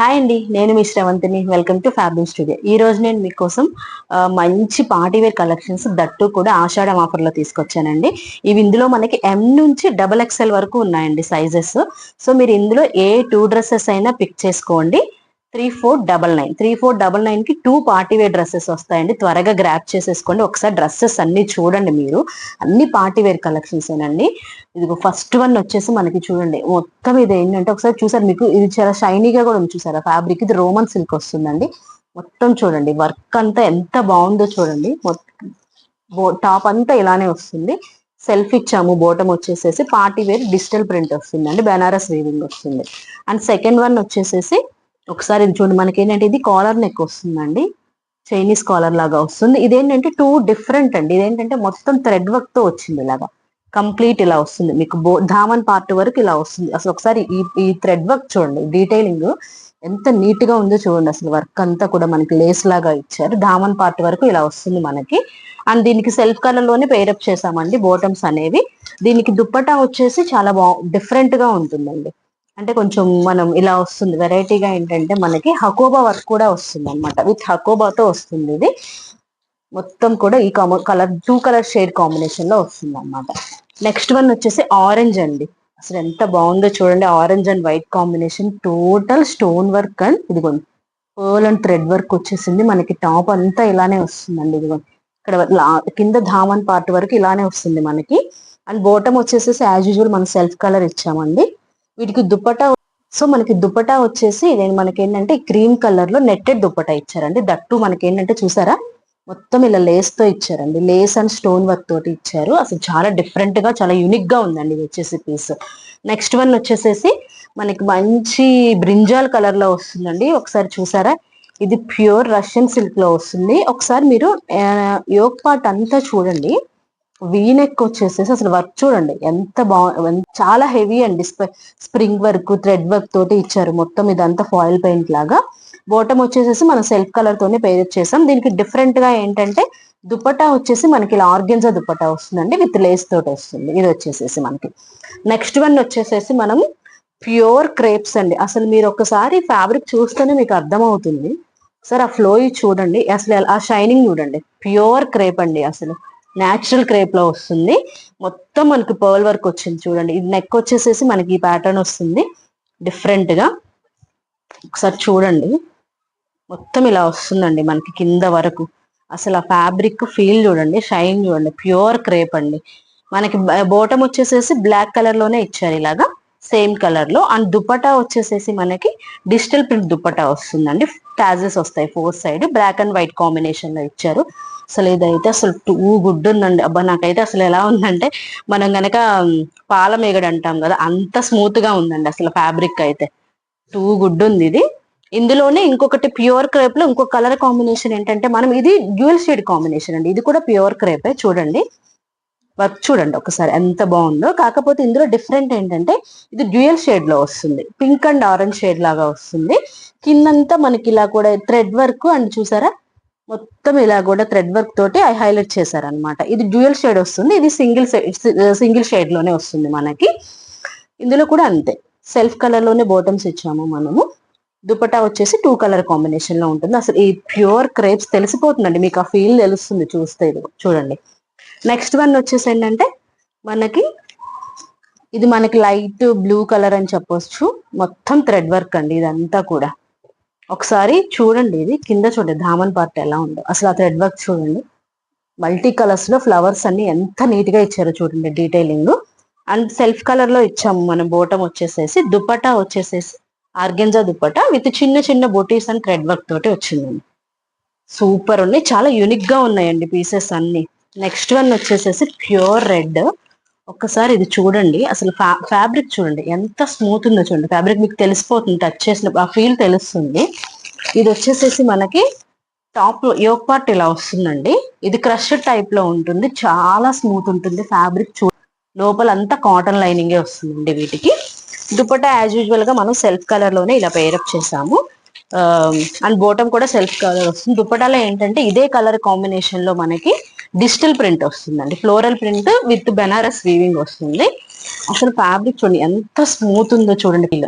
Hi అండి, నేను మీ శ్రవంతిని. Welcome to fabric studio. ఈ రోజు నేను మీకోసం మంచి పార్టీవేర్ కలెక్షన్స్ దట్టు కూడా ఆషాఢం ఆఫర్లో తీసుకొచ్చానండి. ఇవి ఇందులో మనకి ఎం నుంచి డబల్ ఎక్స్ఎల్ వరకు ఉన్నాయండి సైజెస్. సో మీరు ఇందులో ఏ 2 డ్రెస్సెస్ అయినా పిక్ చేసుకోండి. 3499 కి 2 పార్టీవేర్ డ్రెస్సెస్ వస్తాయండి. త్వరగా గ్రాప్ చేసేసుకోండి. ఒకసారి డ్రెస్సెస్ అన్ని చూడండి. మీరు అన్ని పార్టీవేర్ కలెక్షన్స్ ఏనండి. ఇది ఫస్ట్ వన్ వచ్చేసి మనకి చూడండి, మొత్తం ఇది ఏంటంటే ఒకసారి చూసారు, మీకు ఇది చాలా షైనీగా కూడా ఉంది చూసారా ఫ్యాబ్రిక్. ఇది రోమన్ సిల్క్ వస్తుందండి. మొత్తం చూడండి, వర్క్ అంతా ఎంత బాగుందో చూడండి. టాప్ అంతా ఇలానే వస్తుంది. సెల్ఫ్ ఇచ్చాము. బోటం వచ్చేసేసి పార్టీ వేర్ డిజిటల్ ప్రింట్ వస్తుందండి. బెనారస్ వీవింగ్ వస్తుంది. అండ్ సెకండ్ వన్ వచ్చేసేసి ఒకసారి ఇది చూడండి, మనకి ఏంటంటే ఇది కాలర్ నెక్ వస్తుందండి. చైనీస్ కాలర్ లాగా వస్తుంది. ఇదేంటంటే 2 డిఫరెంట్ అండి. ఇదేంటంటే మొత్తం థ్రెడ్ వర్క్ తో వచ్చింది. ఇలాగా కంప్లీట్ ఇలా వస్తుంది. మీకు ధామన్ పార్ట్ వరకు ఇలా వస్తుంది. అసలు ఒకసారి ఈ థ్రెడ్ వర్క్ చూడండి, డీటెయిలింగ్ ఎంత నీట్ గా ఉందో చూడండి. అసలు వర్క్ అంతా కూడా మనకి లేస్ లాగా ఇచ్చారు. ధామన్ పార్ట్ వరకు ఇలా వస్తుంది మనకి. అండ్ దీనికి సెల్ఫ్ కలర్ లోనే పేరప్ చేసామండి బోటమ్స్ అనేవి. దీనికి దుప్పటా వచ్చేసి చాలా డిఫరెంట్ గా ఉంటుందండి. అంటే కొంచెం మనం ఇలా వస్తుంది వెరైటీగా. ఏంటంటే మనకి హకోబా వర్క్ కూడా వస్తుంది అనమాట. విత్ హకోబాతో వస్తుంది. ఇది మొత్తం కూడా ఈ కలర్ 2 కలర్ షేడ్ కాంబినేషన్ లో వస్తుంది అనమాట. నెక్స్ట్ వన్ వచ్చేసి ఆరెంజ్ అండి. అసలు ఎంత బాగుందో చూడండి. Orange and white combination, total stone work and ఇదిగోండి పర్ల్ అండ్ థ్రెడ్ వర్క్ వచ్చేసింది. మనకి టాప్ అంతా ఇలానే వస్తుందండి. ఇదిగోండి ఇక్కడ కింద ధామన్ పార్ట్ వరకు ఇలానే వస్తుంది మనకి. అండ్ బోటం వచ్చేసేసి యాజ్ యూజువల్ మనం సెల్ఫ్ కలర్ ఇచ్చామండి. వీటికి దుప్పటా, సో మనకి దుప్పటా వచ్చేసి నేను మనకి ఏంటంటే క్రీమ్ కలర్ లో నెట్టెడ్ దుప్పటా ఇచ్చారండి. దట్టు మనకి ఏంటంటే చూసారా, మొత్తం ఇలా లేస్ తో ఇచ్చారండి. లేస్ అండ్ స్టోన్ వర్క్ తోటి ఇచ్చారు. అసలు చాలా డిఫరెంట్ గా, చాలా యూనిక్ గా ఉందండి ఇది వచ్చేసి పీస్. నెక్స్ట్ వన్ వచ్చేసేసి మనకి మంచి బ్రింజాల్ కలర్ లో వస్తుందండి. ఒకసారి చూసారా, ఇది ప్యూర్ రష్యన్ సిల్క్ లో వస్తుంది. ఒకసారి మీరు యోక్ పార్ట్ అంతా చూడండి. వీనెక్ వచ్చేసేసి అసలు వర్క్ చూడండి ఎంత చాలా హెవీ అండి. స్ప్రింగ్ వర్క్, థ్రెడ్ వర్క్ తోటి ఇచ్చారు. మొత్తం ఇదంతా ఫాయిల్ పెయింట్ లాగా. బోటం వచ్చేసేసి మనం సెల్ఫ్ కలర్ తోనే పేరప్ చేసాం. దీనికి డిఫరెంట్ గా ఏంటంటే దుపట్టా వచ్చేసి మనకి ఇలా ఆర్గెన్జా దుపట్టా వస్తుందండి. విత్ లేస్ తోటి వస్తుంది. ఇది వచ్చేసేసి మనకి నెక్స్ట్ వన్ వచ్చేసేసి మనం ప్యూర్ క్రేప్స్ అండి. అసలు మీరు ఒకసారి ఫ్యాబ్రిక్ చూస్తేనే మీకు అర్థమవుతుంది. సార్ ఆ ఫ్లో చూడండి, అసలు ఆ షైనింగ్ చూడండి. ప్యూర్ క్రేప్ అండి. అసలు న్యాచురల్ క్రేప్ లో వస్తుంది. మొత్తం మనకి పర్ల్ వర్క్ వచ్చింది చూడండి. ఇది నెక్ వచ్చేసేసి మనకి ఈ ప్యాటర్న్ వస్తుంది డిఫరెంట్ గా. ఒకసారి చూడండి, మొత్తం ఇలా వస్తుందండి మనకి కింద వరకు. అసలు ఆ ఫ్యాబ్రిక్ ఫీల్ చూడండి, షైన్ చూడండి. ప్యూర్ క్రేప్ అండి. మనకి బోటం వచ్చేసేసి బ్లాక్ కలర్ లోనే ఇచ్చారు ఇలాగా సేమ్ కలర్ లో. అండ్ దుపట్టా వచ్చేసేసి మనకి డిజిటల్ ప్రింట్ దుపట్టా వస్తుందండి. టాజెస్ వస్తాయి 4 side. Black and white combination లో ఇచ్చారు. అసలు ఇదైతే అసలు టూ గుడ్ ఉందండి. అబ్బా నాకైతే అసలు ఎలా ఉందంటే మనం గనక పాల మేగడ అంటాం కదా, అంత స్మూత్ గా ఉందండి అసలు ఫ్యాబ్రిక్ అయితే. టూ గుడ్ ఉంది ఇది. ఇందులోనే ఇంకొకటి ప్యూర్ క్రేప్ లో ఇంకొక కలర్ కాంబినేషన్ ఏంటంటే మనం ఇది డ్యూయల్ షేడ్ కాంబినేషన్ అండి. ఇది కూడా ప్యూర్ క్రేపే. చూడండి వర్క్ చూడండి ఒకసారి ఎంత బాగుందో. కాకపోతే ఇందులో డిఫరెంట్ ఏంటంటే ఇది డ్యూయల్ షేడ్ లో వస్తుంది. పింక్ అండ్ ఆరెంజ్ షేడ్ లాగా వస్తుంది. కిందంతా మనకి ఇలా కూడా థ్రెడ్ వర్క్ అండ్ చూసారా, మొత్తం ఇలా కూడా థ్రెడ్ వర్క్ తోటి హైలైట్ చేశారనమాట. ఇది డ్యూయల్ షేడ్ వస్తుంది. ఇది సింగిల్ షేడ్ లోనే వస్తుంది మనకి. ఇందులో కూడా అంతే, సెల్ఫ్ కలర్ లోనే బోటమ్స్ ఇచ్చాము మనము. దుపట్టా వచ్చేసి 2 కలర్ కాంబినేషన్ లో ఉంటుంది. అసలు ఈ ప్యూర్ క్రేప్స్ తెలిసిపోతుందండి మీకు, ఆ ఫీల్ తెలుస్తుంది చూస్తే. ఇది చూడండి. నెక్స్ట్ వన్ వచ్చేసి ఏంటంటే మనకి ఇది మనకి లైట్ బ్లూ కలర్ అని చెప్పొచ్చు. మొత్తం థ్రెడ్ వర్క్ అండి ఇదంతా కూడా. ఒకసారి చూడండి, ఇది కింద చూడండి ధామన్ పార్ట్ ఎలా ఉందో. అసలు ఆ థ్రెడ్ వర్క్ చూడండి. మల్టీ కలర్స్ లో ఫ్లవర్స్ అన్ని ఎంత నీట్ గా ఇచ్చారో చూడండి డీటెయిలింగ్. అండ్ సెల్ఫ్ కలర్ లో ఇచ్చాము మనం. బోటం వచ్చేసేసి దుపట్టా వచ్చేసేసి ఆర్గెన్జా దుపట్టా విత్ చిన్న చిన్న బొటీస్ అండ్ థ్రెడ్ వర్క్ తోటి వచ్చిందండి. సూపర్ ఉన్నాయి, చాలా యూనిక్ గా ఉన్నాయండి పీసెస్ అన్ని. నెక్స్ట్ వన్ వచ్చేసేసి ప్యూర్ రెడ్. ఒక్కసారి ఇది చూడండి. అసలు ఫ్యాబ్రిక్ చూడండి ఎంత స్మూత్ ఉందో చూడండి. ఫ్యాబ్రిక్ మీకు తెలిసిపోతుంది, టచ్ చేసిన ఆ ఫీల్ తెలుస్తుంది. ఇది వచ్చేసేసి మనకి టాప్ యోక్ పార్ట్ ఇలా వస్తుందండి. ఇది క్రష్ టైప్ లో ఉంటుంది. చాలా స్మూత్ ఉంటుంది ఫ్యాబ్రిక్. లోపల అంతా కాటన్ లైనింగే వస్తుందండి వీటికి. దుపట్టా యాజ్ యూజువల్ గా మనం సెల్ఫ్ కలర్ లోనే ఇలా పేరప్ చేసాము. అండ్ బోటం కూడా సెల్ఫ్ కలర్ వస్తుంది. దుపట్టాలో ఏంటంటే ఇదే కలర్ కాంబినేషన్ లో మనకి డిజిటల్ ప్రింట్ వస్తుందండి. Floral print with Banaras weaving వస్తుంది. అసలు ఫ్యాబ్రిక్ చూడండి ఎంత స్మూత్ ఉందో చూడండి పిల్ల.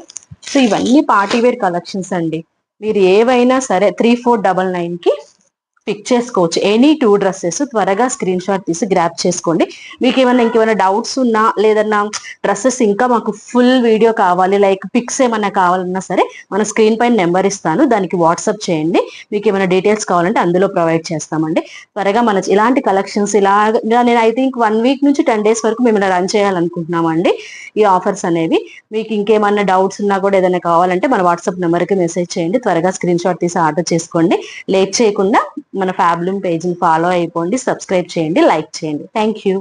సో ఇవన్నీ పార్టీ వేర్ కలెక్షన్స్ అండి. మీరు ఏవైనా సరే 3499కి పిక్ చేసుకోవచ్చు. ఎనీ 2 డ్రెస్సెస్ త్వరగా స్క్రీన్ షాట్ తీసి గ్రాప్ చేసుకోండి. మీకు ఇంకేమైనా డౌట్స్ ఉన్నా, లేదన్నా డ్రెస్సెస్ ఇంకా మాకు ఫుల్ వీడియో కావాలి, లైక్ పిక్స్ ఏమైనా కావాలన్నా సరే మన స్క్రీన్ పైన నెంబర్ ఇస్తాను, దానికి వాట్సాప్ చేయండి. మీకు ఏమైనా డీటెయిల్స్ కావాలంటే అందులో ప్రొవైడ్ చేస్తామండి. త్వరగా మన ఇలాంటి కలెక్షన్స్ ఇలాగా నేను ఐ థింక్ 1 వీక్ నుంచి 10 డేస్ వరకు మేము ఇలా రన్ చేయాలనుకుంటున్నామండి ఈ ఆఫర్స్ అనేవి. మీకు ఇంకేమన్నా డౌట్స్ ఉన్నా కూడా ఏదైనా కావాలంటే మన వాట్సాప్ నెంబర్కి మెసేజ్ చేయండి. త్వరగా స్క్రీన్ షాట్ తీసి ఆర్డర్ చేసుకోండి. లేట్ చేయకుండా మన ఫ్యాబ్లూమ్ పేజ్ని ఫాలో అయిపోండి, సబ్స్క్రైబ్ చేయండి, లైక్ చేయండి. Thank you.